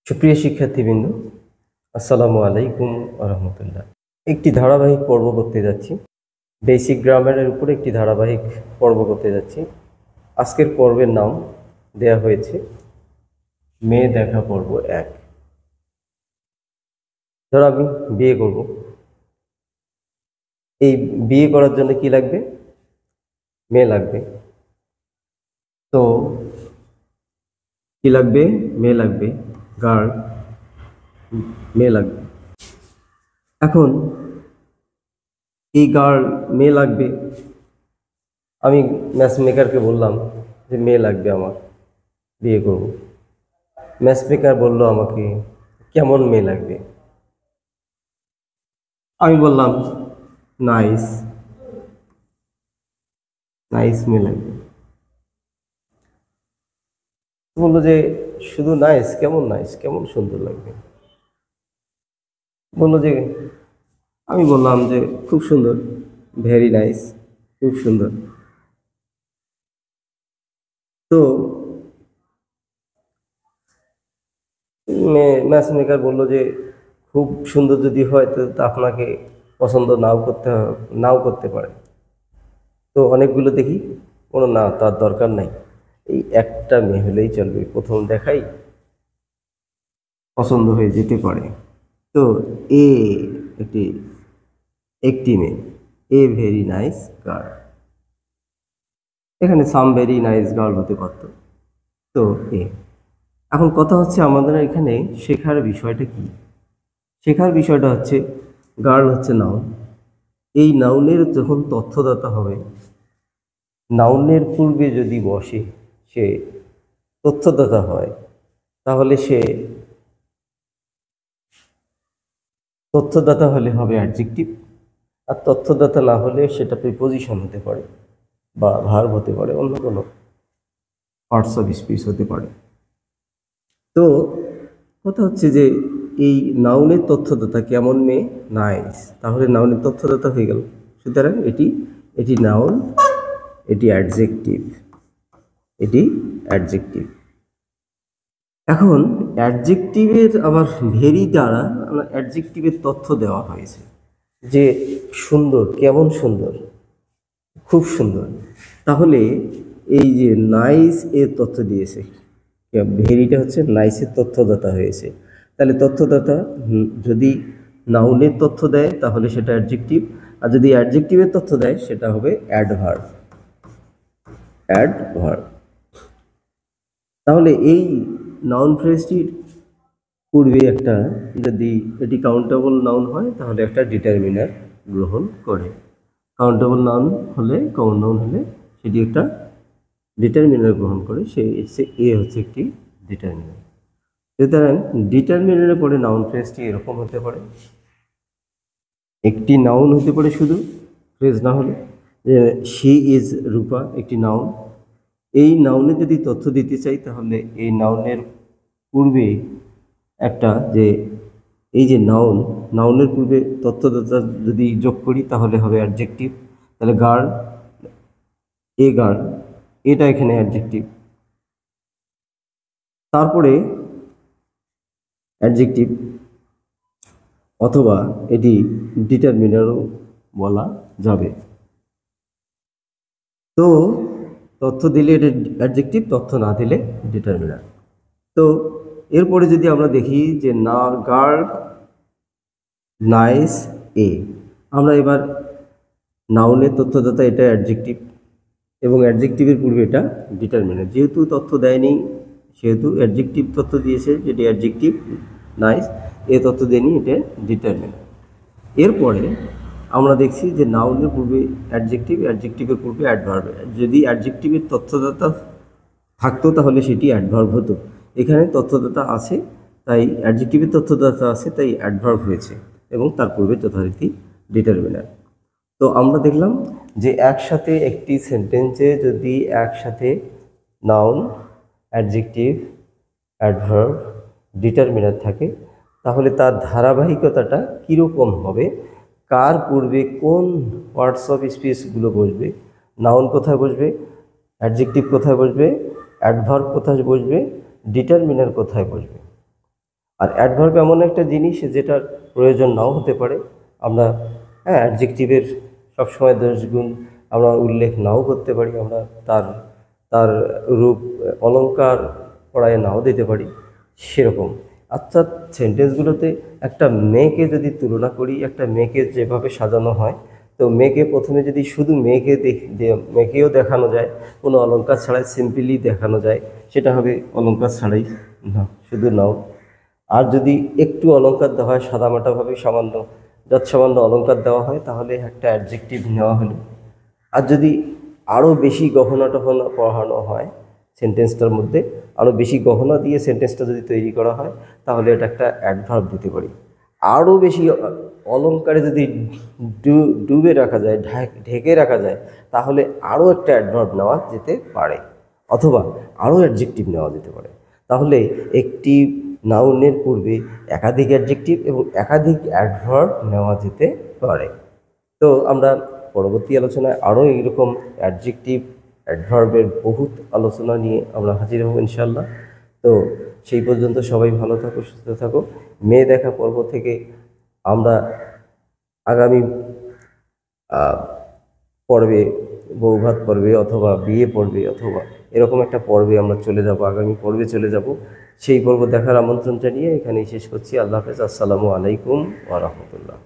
সুপ্রিয় শিক্ষার্থীবৃন্দ, আসসালামু আলাইকুম রহমতুল্লাহ। একটি ধারাবাহিক পর্ব করতে যাচ্ছি, বেসিক গ্রামারের উপর একটি ধারাবাহিক পর্ব করতে যাচ্ছি। আজকের পর্বের নাম দেয়া হয়েছে মেয়ে দেখা পর্ব 1। ধরো আমি বিয়ে করব। এই বিয়ে করার জন্য কি লাগবে? মেয়ে লাগবে। তো কি লাগবে? মেয়ে লাগবে, গার্ল, মেয়ে লাগবে। এখন এই গার্ল মেয়ে লাগবে, আমি ম্যাচ মেকারকে বললাম যে মেয়ে লাগবে, আমার বিয়ে করব। ম্যাচ মেকার বললো আমাকে কেমন মেয়ে লাগবে। আমি বললাম নাইস, নাইস মেয়ে লাগবে। বললো যে শুধু নাইস? কেমন নাইস, কেমন সুন্দর লাগবে? বললো যে, আমি বললাম যে খুব সুন্দর, ভেরি নাইস, খুব সুন্দর। তো ম্যাচ মেকার বললো যে খুব সুন্দর যদি হয় তো আপনাকে পছন্দ নাও করতে পারে। তো অনেকগুলো দেখি, কোনো না, তার দরকার নাই, এই একটা মেয়ে হলেই চলবে, প্রথম দেখাই পছন্দ হয়ে যেতে পারে। তো একটি মেয়ে, এ ভেরি নাইস গার্ল। এখানে সাম ভেরি নাইস গার্ল হতে পারত। তো এখন কথা হচ্ছে আমাদের এখানে শেখার বিষয়টা কি? শেখার বিষয়টা হচ্ছে গার্ল হচ্ছে নাউন। এই নাউনের যখন তথ্যদাতা হবে, নাউনের পূর্বে যদি বসে সে তথ্যদাতা হয়, তাহলে সে তথ্যদাতা হলে হবে অ্যাডজেক্টিভ, আর তথ্যদাতা না হলে সেটা প্রিপোজিশন হতে পারে বা ভার্ব হতে পারে, অন্য কোনো পার্টস অফ স্পিচ হতে পারে। তো কথা হচ্ছে যে এই নাউনের তথ্যদাতা কেমন মেয়ে? নাইস। তাহলে নাউনের তথ্যদাতা হয়ে গেল। সুতরাং এটি নাউন, এটি অ্যাডজেক্টিভ, এটি অ্যাডজেক্টিভ। এখন অ্যাডজেক্টিভের আবার ভেরি দ্বারা অ্যাডজেক্টিভের তথ্য দেওয়া হয়েছে যে সুন্দর, কেমন সুন্দর, খুব সুন্দর। তাহলে এই যে নাইস এর তথ্য দিয়েছে, ভেরিটা হচ্ছে নাইসের তথ্যদাতা হয়েছে। তাহলে তথ্যদাতা যদি নাউনের তথ্য দেয় তাহলে সেটা অ্যাডজেক্টিভ, আর যদি অ্যাডজেক্টিভের তথ্য দেয় সেটা হবে অ্যাডভার্ব। অ্যাডভার্ব। তাহলে এই নাউন ফ্রেজটির পূর্বে একটা, যদি এটি কাউন্টেবল নাউন হয় তাহলে একটা ডিটারমিনার গ্রহণ করে। কাউন্টেবল নাউন হলে, কমন নাউন হলে সেটি একটা ডিটারমিনার গ্রহণ করে, এ হচ্ছে একটি ডিটারমিনার। সুতরাং ডিটারমিনারের পরে নাউন ফ্রেজটি এরকম হতে পারে, একটি নাউন হতে পারে শুধু, ফ্রেজ না হলে, যে শি ইজ রূপা একটি নাউন। এই নাউনে যদি তথ্য দিতে চাই তাহলে এই নাউনের পূর্বে একটা, যে এই যে নাউনের পূর্বে তথ্যদাতা যদি যোগ করি তাহলে হবে অ্যাডজেক্টিভ। তাহলে গার্ল, গার্ল, এটা এখানে অ্যাডজেক্টিভ। তারপরে অ্যাডজেক্টিভ, অথবা এটি ডিটারমিনারও বলা যাবে। তো তথ্য দিলে এটা অ্যাডজেক্টিভ, তথ্য না দিলে ডিটারমিনার। তো এরপরে যদি আমরা দেখি যে না, গার্ল নাইস আমরা এবার নাউনের তথ্যদাতা এটা অ্যাডজেক্টিভ, এবং অ্যাডজেক্টিভের পূর্বে এটা ডিটারমিনার। যেহেতু তথ্য দেয়নি সেহেতু অ্যাডজেক্টিভ তথ্য দিয়েছে, যেটি অ্যাডজেক্টিভ নাইস, তথ্য দেয়নি, এটা ডিটারমিনার। এরপরে আমরা দেখছি যে নাউনের পূর্বে অ্যাডজেক্টিভ, অ্যাডজেক্টিভের পূর্বে অ্যাডভার্ব। যদি অ্যাডজেক্টিভের তথ্যদাতা থাকতো তাহলে সেটি অ্যাডভার্ব হতো। এখানে তথ্যদাতা আছে তাই অ্যাডজেক্টিভের তথ্যদাতা আছে তাই অ্যাডভার্ব হয়েছে, এবং তার পূর্বে যথারীতি ডিটারমিনার। তো আমরা দেখলাম যে একসাথে একটি সেন্টেন্সে যদি একসাথে নাউন, অ্যাডজেক্টিভ, অ্যাডভার্ব, ডিটারমিনার থাকে তাহলে তার ধারাবাহিকতাটা কীরকম হবে, কার পূর্বে কোন পার্টস অফ স্পিচগুলো বসবে, নাউন কোথায় বসবে, অ্যাডজেক্টিভ কোথায় বসবে, অ্যাডভার্ব কোথায় বসবে, ডিটারমিনার কোথায় বসবে। আর অ্যাডভার্ব এমন একটা জিনিস যেটার প্রয়োজন নাও হতে পারে। আমরা অ্যাডজেক্টিভের সবসময় দোষগুণ আমরা উল্লেখ নাও করতে পারি, আমরা তার তার রূপ অলংকার পড়ায় নাও দিতে পারি, সেরকম। অর্থাৎ সেন্টেন্সগুলোতে একটা মেয়েকে যদি তুলনা করি, একটা মেয়েকে যেভাবে সাজানো হয়, তো মেয়েকে প্রথমে যদি শুধু মেয়েকেও দেখানো যায় কোনো অলংকার ছাড়াই, সিম্পলি দেখানো যায়, সেটা হবে অলংকার ছাড়াই না, শুধু নাও। আর যদি একটু অলংকার দেওয়া হয়, সাদামাটাভাবে সামান্য যৎসামান্য অলংকার দেওয়া হয়, তাহলে একটা অ্যাডজেক্টিভ নেওয়া হলো। আর যদি আরও বেশি গহনা টহনা পড়ানো হয় সেন্টেন্সটার মধ্যে, আরও বেশি গহনা দিয়ে সেন্টেন্সটা যদি তৈরি করা হয়, তাহলে এটা একটা অ্যাডভার্ব দিতে পারি। আরও বেশি অলংকারে যদি ডুবে রাখা যায়, ঢেকে রাখা যায়, তাহলে আরও একটা অ্যাডভার্ব নেওয়া যেতে পারে, অথবা আরও অ্যাডজেক্টিভ নেওয়া যেতে পারে। তাহলে একটি নাউনের পূর্বে একাধিক অ্যাডজেক্টিভ এবং একাধিক অ্যাডভার্ব নেওয়া যেতে পারে। তো আমরা পরবর্তী আলোচনায় আরও এইরকম অ্যাডজেক্টিভ অ্যাডভার্বের বহুত আলোচনা নিয়ে আমরা হাজির হব ইনশাল্লাহ। তো সেই পর্যন্ত সবাই ভালো থাকো, সুস্থ থাকো। মেয়ে দেখা পর্ব থেকে আমরা আগামী পর্বে, বৌভাত পর্বে অথবা বিয়ে পর্বে অথবা এরকম একটা পর্বে আমরা চলে যাব, আগামী পর্বে চলে যাব। সেই পর্ব দেখার আমন্ত্রণ জানিয়ে এখানেই শেষ করছি। আল্লাহ হাফেজ। আসসালামু আলাইকুম ওয়া রাহমাতুল্লাহ।